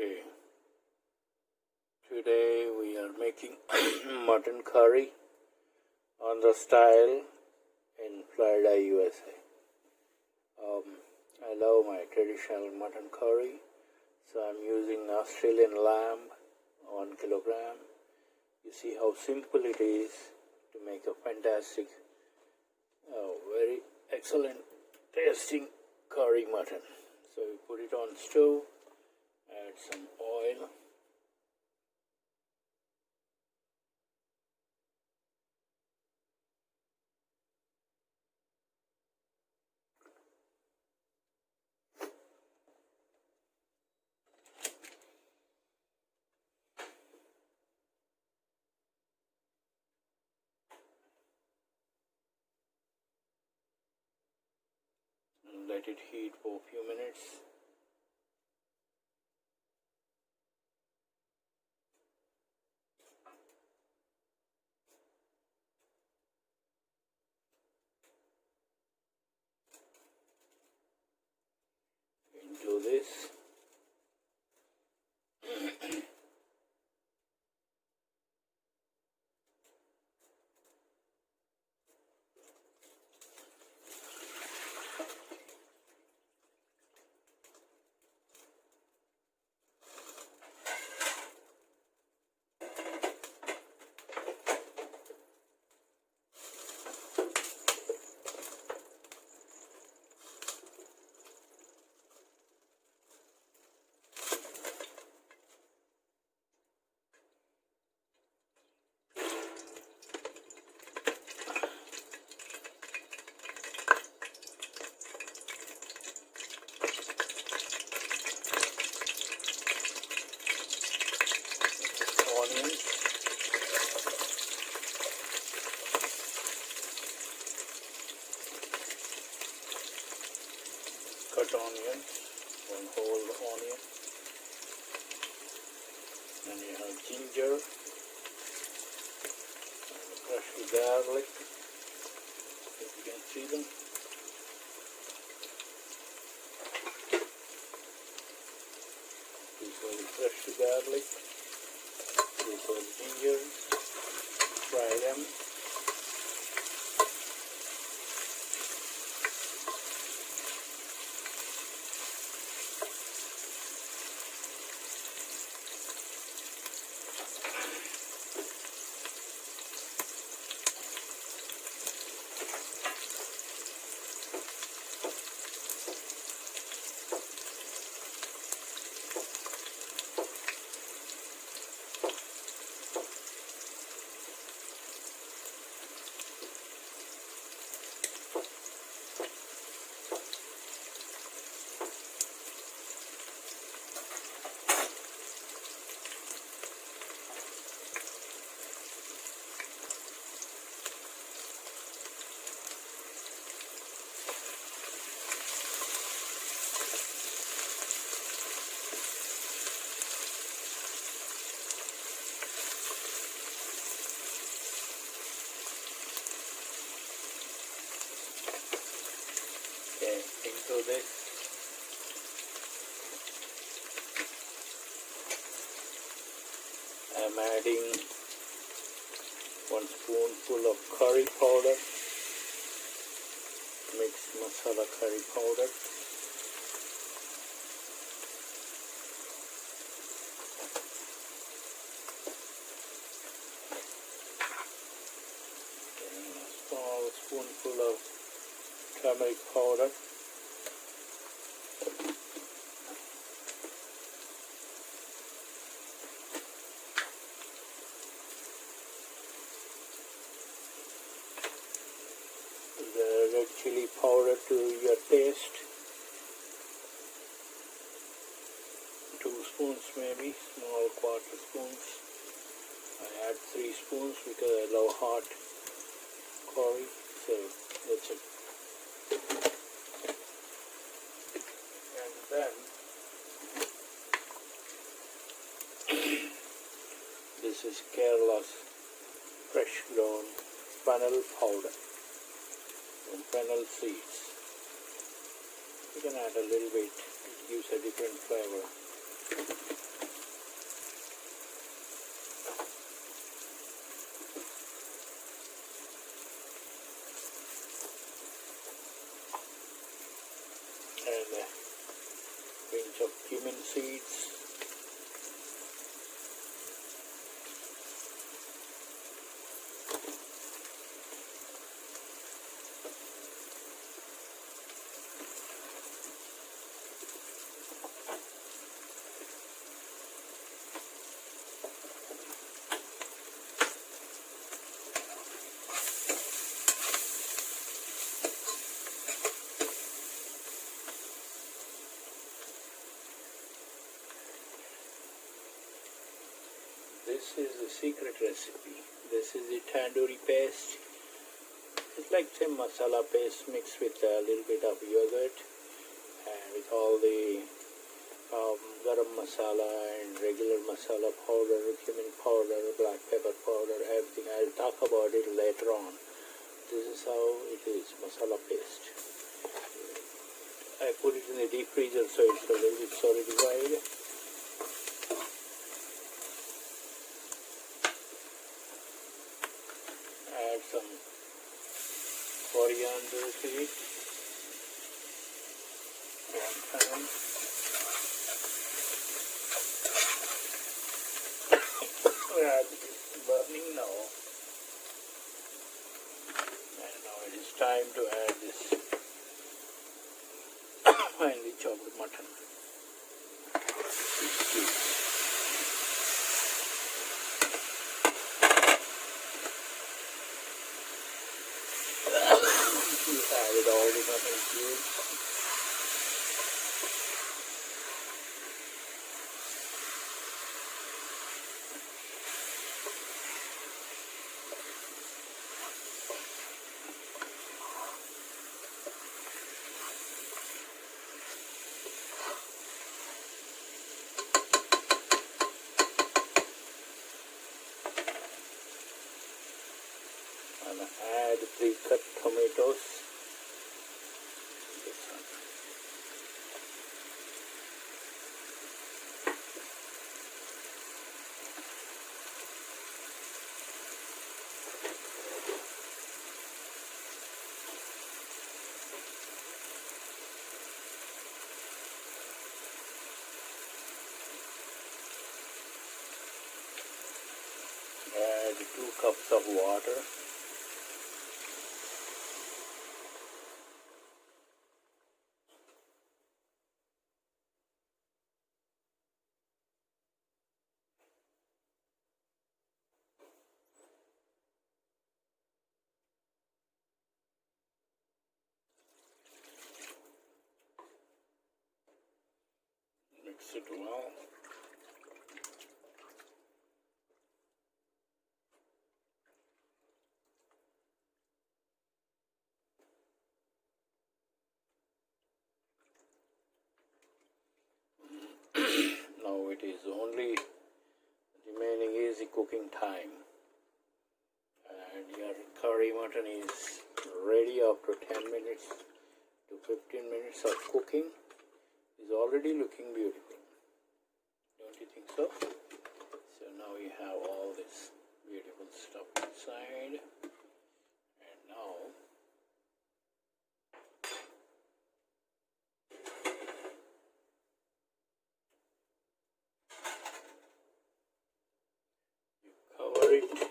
Okay, today we are making mutton curry Andhra style in Florida, USA. I love my traditional mutton curry, so I'm using Australian lamb 1 kilogram. You see how simple it is to make a fantastic, very excellent tasting curry mutton. So you put it on stove, add some oil. Let it heat for a few minutes. Into this, onions, cut onions, one whole onion, and you have ginger, and crushed garlic, if you can see them. This was crushed garlic, this was ginger, fry them. Okay, into this, I'm adding 1 spoonful of curry powder, mixed masala curry powder. And a small spoonful of turmeric powder. The red chili powder to your taste. 2 spoons maybe, small quarter spoons. I add 3 spoons because I love hot curry, so that's it. And then this is Kerala's fresh grown fennel powder and fennel seeds. You can add a little bit, it gives a different flavor. And a pinch of cumin seeds. This is the secret recipe. This is the tandoori paste. It's like some masala paste mixed with a little bit of yogurt and with all the garam masala and regular masala powder, cumin powder, black pepper powder, everything. I'll talk about it later on. This is how it is, masala paste. I put it in the deep freezer so it's a little bit solidified. Add some coriander to it. One time. It's burning now. And now it is time to add this finely chopped mutton. Added all the mutton cubes. And add pre-cut tomatoes. Add 2 cups of water. Mix it well. Now it is only remaining easy cooking time, and your curry mutton is ready after 10 minutes to 15 minutes of cooking. Is already looking beautiful. Don't you think so? So now you have all this beautiful stuff inside, and now cover it.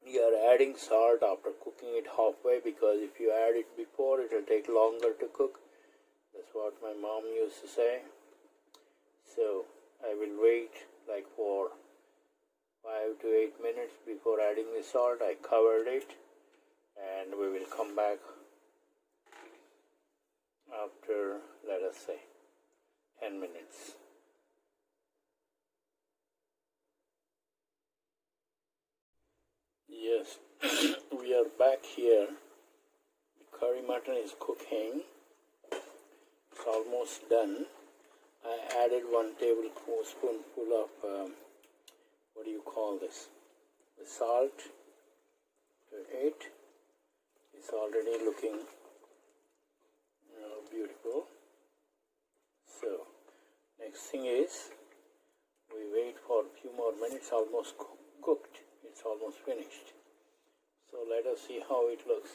You are adding salt after cooking it halfway, because if you add it before, it will take longer to cook. That's what my mom used to say. So I will wait like for 5 to 8 minutes before adding the salt. I covered it, and we will come back after, let us say, 10 minutes. Yes, we are back here. The curry mutton is cooking. It's almost done. I added 1 tablespoonful of what do you call this? The salt to it. It's already looking beautiful. So Next thing is we wait for a few more minutes, almost cooked. It's almost finished. So let us see how it looks.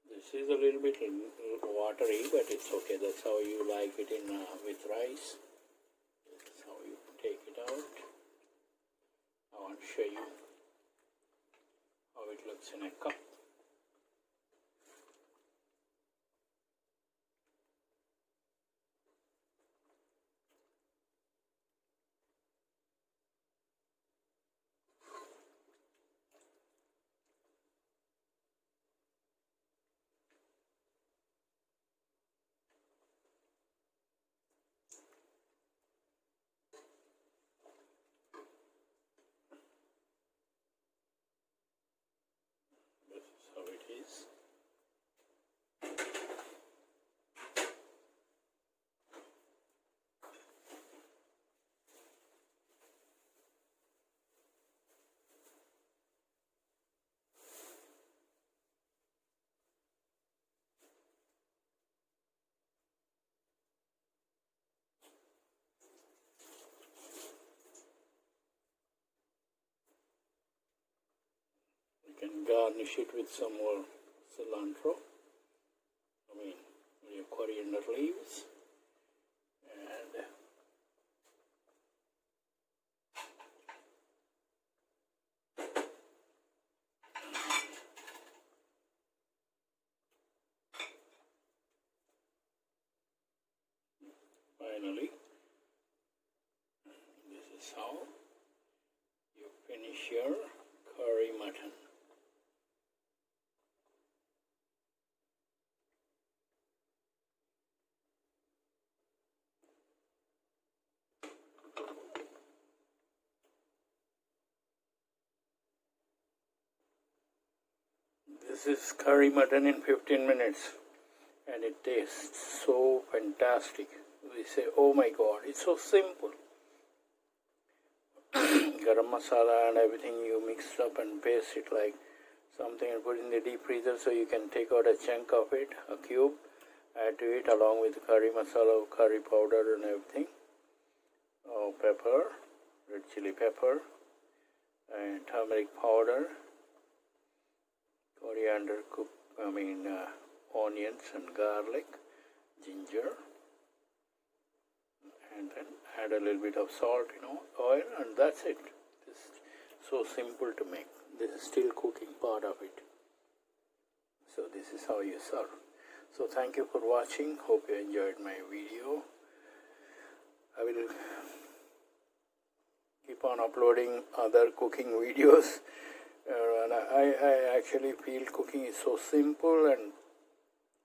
This is a little bit watery, but it's okay. That's how you like it in with rice. This is how you take it out. I want to show you how it looks in a cup. This is how it is. You can garnish it with some more cilantro. Your coriander leaves. And finally, this is how you finish your curry mutton. This is curry mutton in 15 minutes, and it tastes so fantastic. We say, oh my God, it's so simple. Garam masala and everything you mix up and paste it like something and put in the deep freezer so you can take out a chunk of it, a cube, add to it along with curry masala, curry powder and everything. Oh, pepper, red chili pepper, and turmeric powder, coriander, onions and garlic, ginger, and then add a little bit of salt, oil, and that's it. This is so simple to make. This is still cooking part of it. So this is how you serve. So thank you for watching. Hope you enjoyed my video. I will keep on uploading other cooking videos. And I actually feel cooking is so simple and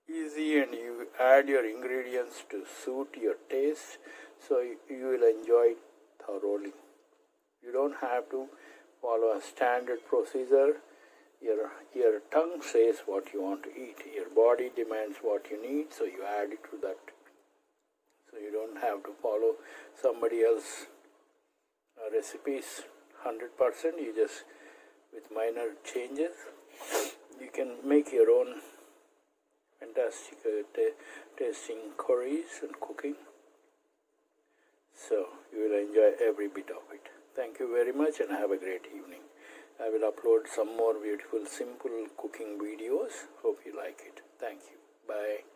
easy, and you add your ingredients to suit your taste, so you will enjoy it thoroughly. You don't have to follow a standard procedure. Your tongue says what you want to eat. Your body demands what you need, so you add it to that. So you don't have to follow somebody else's recipes 100%. You just, with minor changes, you can make your own fantastic tasting curries and cooking. So you will enjoy every bit of it. Thank you very much and have a great evening. I will upload some more beautiful simple cooking videos. Hope you like it. Thank you. Bye.